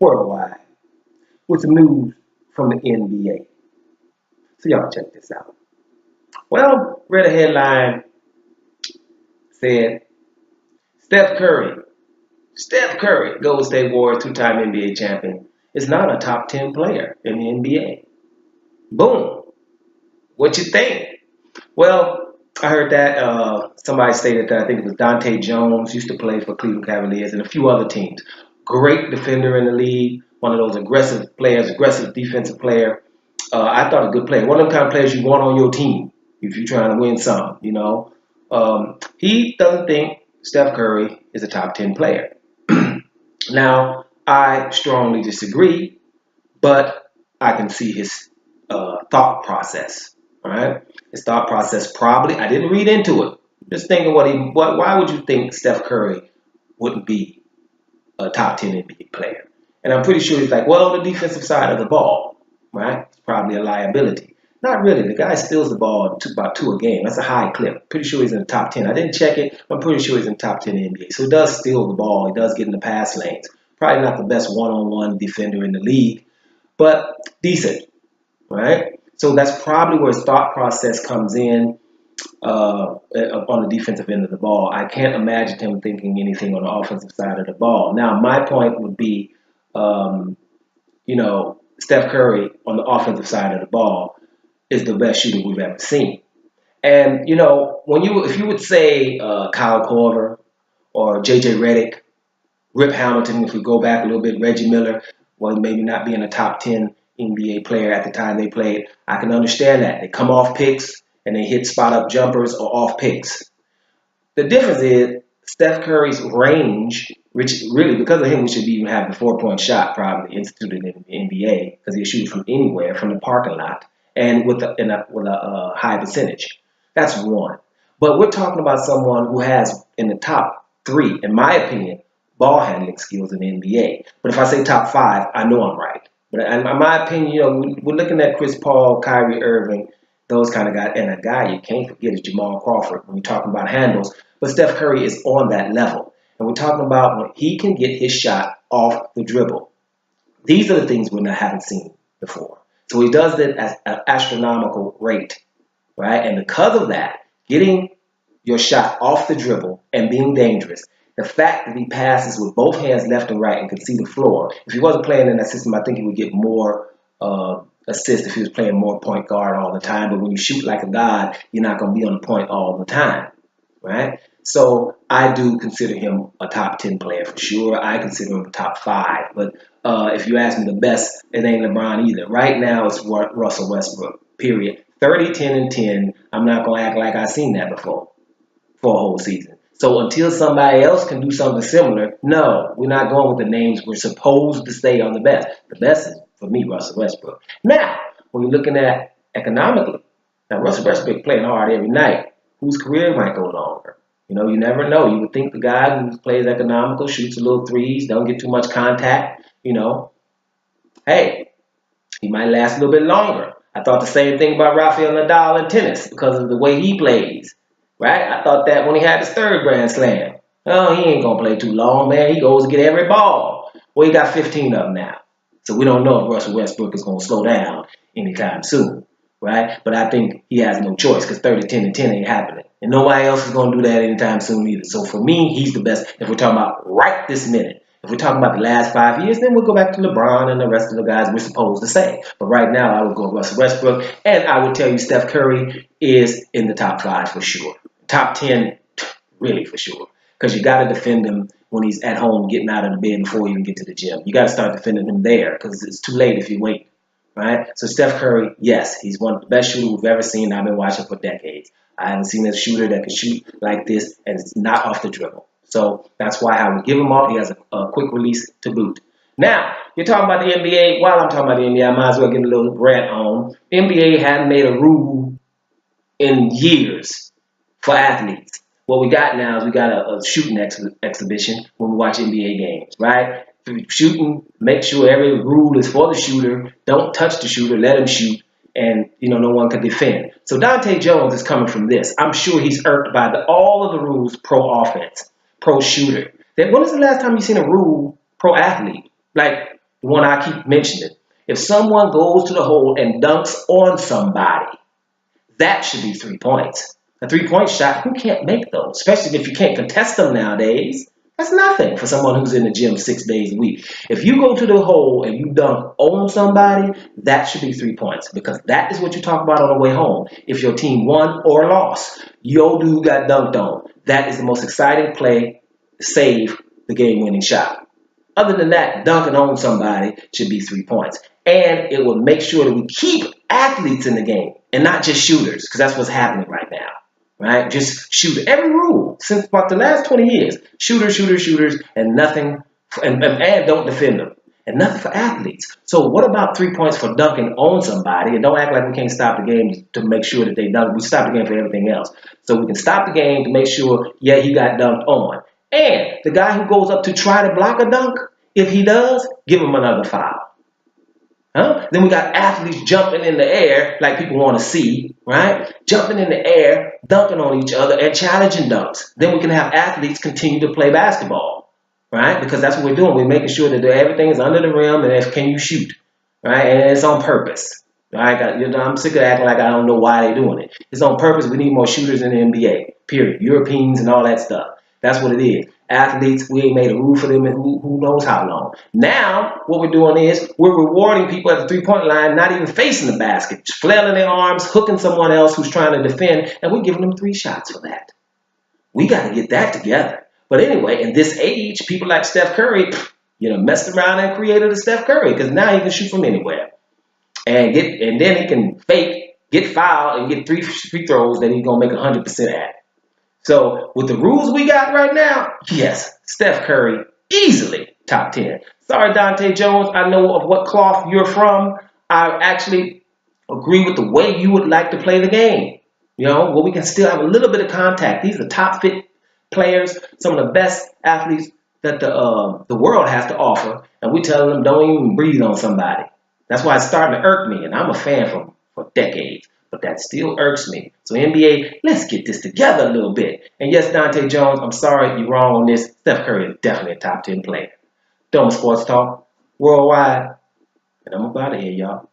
worldwide with some news from the NBA. So y'all check this out. Well, read a headline said Steph Curry, Golden State Warriors two-time NBA champion, is not a top 10 player in the NBA. Boom. What you think? Well, I heard that somebody stated that I think it was Dahntay Jones used to play for Cleveland Cavaliers and a few other teams. Great defender in the league, one of those aggressive players, aggressive defensive player. I thought a good player. One of them kind of players you want on your team if you're trying to win some, you know. He doesn't think Steph Curry is a top 10 player. Now, I strongly disagree, but I can see his thought process. All right, his thought process probably. I didn't read into it. Just thinking why would you think Steph Curry wouldn't be a top 10 NBA player? And I'm pretty sure he's like, well, the defensive side of the ball, right? It's probably a liability. Not really. The guy steals the ball about two a game. That's a high clip. Pretty sure he's in the top 10. I didn't check it, but I'm pretty sure he's in the top 10 in the NBA. So he does steal the ball. He does get in the pass lanes. Probably not the best one-on-one defender in the league, but decent, right? So that's probably where his thought process comes in on the defensive end of the ball. I can't imagine him thinking anything on the offensive side of the ball. Now, my point would be, Steph Curry on the offensive side of the ball is the best shooter we've ever seen. And, if you would say Kyle Korver or J.J. Redick, Rip Hamilton, if we go back a little bit, Reggie Miller, well, maybe not being a top 10 NBA player at the time they played, I can understand that. They come off picks and they hit spot-up jumpers or off picks. The difference is Steph Curry's range, which really, because of him, we should even have the four-point shot probably instituted in the NBA because he shoots from anywhere, from the parking lot, and with a high percentage. That's one. But we're talking about someone who has, in the top three, in my opinion, ball handling skills in the NBA. But if I say top five, I know I'm right. But in my opinion, we're looking at Chris Paul, Kyrie Irving, those kind of guys. And a guy you can't forget is Jamal Crawford when we're talking about handles. But Steph Curry is on that level. And we're talking about when he can get his shot off the dribble. These are the things we haven't seen before. So he does it at an astronomical rate, right? And because of that, getting your shot off the dribble and being dangerous, the fact that he passes with both hands left and right and can see the floor. If he wasn't playing in that system, I think he would get more assists if he was playing more point guard all the time. But when you shoot like a god, you're not going to be on the point all the time, right? So I do consider him a top 10 player for sure. I consider him a top 5. But if you ask me the best, it ain't LeBron either. Right now, it's Russell Westbrook, period. 30, 10, and 10. I'm not going to act like I've seen that before for a whole season. So until somebody else can do something similar, no, we're not going with the names we're supposed to say are the best. The best is, for me, Russell Westbrook. Now, when you're looking at economically, now Russell Westbrook playing hard every night, whose career might go longer? You never know. You would think the guy who plays economical, shoots a little threes, don't get too much contact, hey, he might last a little bit longer. I thought the same thing about Rafael Nadal in tennis because of the way he plays. Right? I thought that when he had his third Grand Slam. Oh, he ain't going to play too long, man. He goes to get every ball. Well, he got 15 of them now. So we don't know if Russell Westbrook is going to slow down anytime soon. Right? But I think he has no choice because 30, 10, and 10 ain't happening. And nobody else is going to do that anytime soon either. So for me, he's the best if we're talking about right this minute. If we're talking about the last 5 years, then we'll go back to LeBron and the rest of the guys we're supposed to say. But right now, I would go Russell Westbrook. And I would tell you Steph Curry is in the top 5 for sure. Top 10, really for sure. Because you got to defend him when he's at home getting out of the bed before you even get to the gym. You got to start defending him there because it's too late if you wait. Right? So Steph Curry, yes, he's one of the best shooters we've ever seen. I've been watching for decades. I haven't seen a shooter that can shoot like this and it's not off the dribble. So that's why I would give him off. He has a quick release to boot. Now, you're talking about the NBA. While I'm talking about the NBA, I might as well get a little rant on. The NBA hadn't made a rule in years for athletes. What we got now is we got a shooting exhibition when we watch NBA games, right? If you're shooting, make sure every rule is for the shooter. Don't touch the shooter. Let him shoot. And, no one can defend. So Dahntay Jones is coming from this. I'm sure he's irked by all of the rules pro-offense, pro-shooter. When was the last time you seen a rule pro-athlete? Like, the one I keep mentioning. If someone goes to the hole and dunks on somebody, that should be 3 points. A 3-point shot, who can't make those? Especially if you can't contest them nowadays. That's nothing for someone who's in the gym 6 days a week. If you go to the hole and you dunk on somebody, that should be 3 points because that is what you talk about on the way home. If your team won or lost, your dude got dunked on. That is the most exciting play, save the game-winning shot. Other than that, dunking on somebody should be 3 points. And it will make sure that we keep athletes in the game and not just shooters because that's what's happening right now. Right? Just shoot. Every rule since about the last 20 years. Shooters, shooters, shooters, and nothing, and don't defend them. And nothing for athletes. So what about 3 points for dunking on somebody? And don't act like we can't stop the game to make sure that they dunk. We stop the game for everything else. So we can stop the game to make sure, yeah, he got dunked on. And the guy who goes up to try to block a dunk, if he does, give him another foul. Huh? Then we got athletes jumping in the air like people want to see, right? Jumping in the air, dunking on each other, and challenging dunks. Then we can have athletes continue to play basketball, right? Because that's what we're doing. We're making sure that everything is under the rim and can you shoot, right? And it's on purpose. Right? I'm sick of acting like I don't know why they're doing it. It's on purpose. We need more shooters in the NBA, period. Europeans and all that stuff. That's what it is. Athletes, we ain't made a rule for them in who knows how long. Now, what we're doing is we're rewarding people at the 3-point line, not even facing the basket, just flailing their arms, hooking someone else who's trying to defend, and we're giving them 3 shots for that. We got to get that together. But anyway, in this age, people like Steph Curry, messed around and created a Steph Curry because now he can shoot from anywhere. And then he can fake, get fouled, and get 3 free throws that he's going to make 100% at. So with the rules we got right now, yes, Steph Curry, easily top 10. Sorry, Dahntay Jones, I know of what cloth you're from. I actually agree with the way you would like to play the game. Where we can still have a little bit of contact. These are top fit players, some of the best athletes that the world has to offer. And we're telling them don't even breathe on somebody. That's why it's starting to irk me. And I'm a fan for decades. But that still irks me. So NBA, let's get this together a little bit. And yes, Dahntay Jones, I'm sorry you're wrong on this. Steph Curry is definitely a top 10 player. Dome Sports Talk, worldwide. And I'm about to here, y'all.